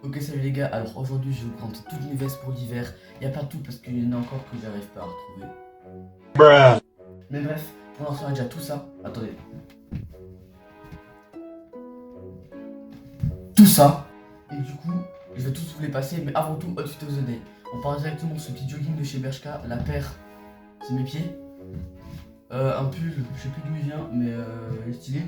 Ok, salut les gars, alors aujourd'hui je vais vous prendre toutes mes vestes pour l'hiver. Il n'y a pas tout parce qu'il y en a encore que j'arrive pas à retrouver. Mais bref, pour l'instant il y a déjà tout ça. Attendez. Tout ça. Et du coup, je vais tous vous les passer, mais avant tout, outfit of the day. On part directement sur ce petit jogging de chez Bershka. La paire, c'est mes pieds. Un pull, je sais plus d'où il vient, mais il est stylé.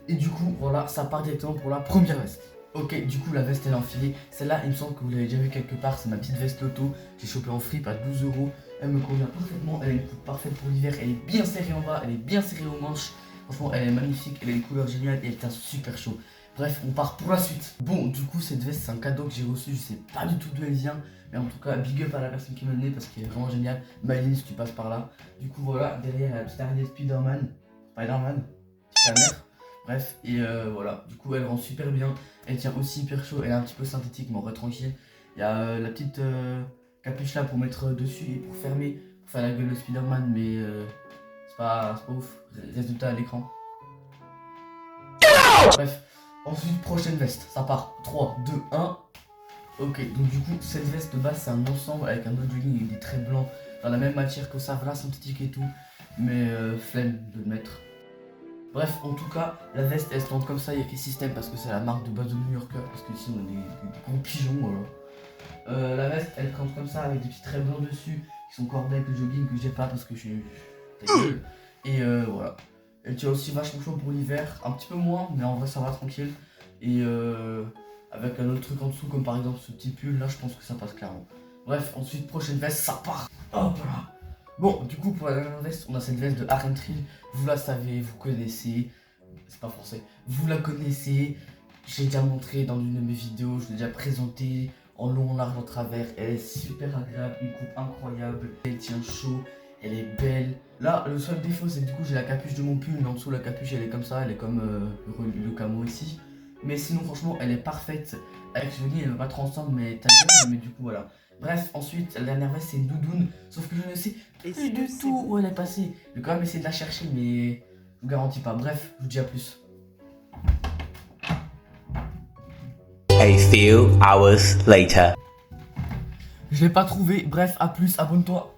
Et du coup, voilà, ça part directement pour la première veste. Ok, du coup, la veste elle est enfilée. Celle-là, il me semble que vous l'avez déjà vu quelque part. C'est ma petite veste Loto. J'ai chopé en fripe à 12 euros. Elle me convient parfaitement. Elle a une coupe parfaite pour l'hiver. Elle est bien serrée en bas. Elle est bien serrée aux manches. Franchement, elle est magnifique. Elle a une couleur géniale et elle tient super chaud. Bref, on part pour la suite. Bon, du coup, cette veste, c'est un cadeau que j'ai reçu. Je sais pas du tout d'où elle vient. Mais en tout cas, big up à la personne qui m'a donné parce qu'elle est vraiment géniale. Maline, si tu passes par là. Du coup, voilà, derrière, la petite araignée Spider-Man. Spider-Man, c'est sa mère. Bref, et voilà, du coup elle rend super bien, elle tient aussi hyper chaud, elle est un petit peu synthétique mais en vrai tranquille. Il y a la petite capuche là pour mettre dessus et pour fermer, pour faire la gueule de Spider-Man, mais c'est pas ouf, résultat à l'écran. Bref, ensuite prochaine veste, ça part, 3, 2, 1. Ok, donc du coup cette veste de base c'est un ensemble avec un autre jogging avec des traits blancs dans la même matière que ça, voilà synthétique et tout, mais flemme de le mettre. Bref, en tout cas, la veste elle se tente comme ça, il y a écrit système parce que c'est la marque de base de New Yorker, parce que ici on a des gros pigeons. Voilà. La veste elle tente comme ça avec des petits traits blancs dessus qui sont cordés avec le jogging que j'ai pas parce que je suis. Ta gueule. Et voilà. Elle tient aussi vachement chaud pour l'hiver, un petit peu moins, mais en vrai ça va tranquille. Et avec un autre truc en dessous, comme par exemple ce petit pull là, je pense que ça passe clairement. Bref, ensuite, prochaine veste, ça part. Hop là. Bon, du coup, pour la dernière veste, on a cette veste de Arentrill. Vous la savez, vous connaissez. C'est pas français. Vous la connaissez. J'ai déjà montré dans une de mes vidéos. Je l'ai déjà présenté en long, en large, en travers. Elle est super agréable. Une coupe incroyable. Elle tient chaud. Elle est belle. Là, le seul défaut, c'est que du coup, j'ai la capuche de mon pull. Mais en dessous, la capuche, elle est comme ça. Elle est comme le camo ici. Mais sinon, franchement, elle est parfaite. Avec ce jogging, elle va pas trop ensemble. Mais t'as bien. Mais du coup, voilà. Bref, ensuite, la dernière veste, c'est une doudoune. Sauf que je ne sais plus du tout où elle est passée. Je vais quand même essayer de la chercher, mais je vous garantis pas. Bref, je vous dis à plus. A few hours later. Je l'ai pas trouvé. Bref, à plus, abonne-toi.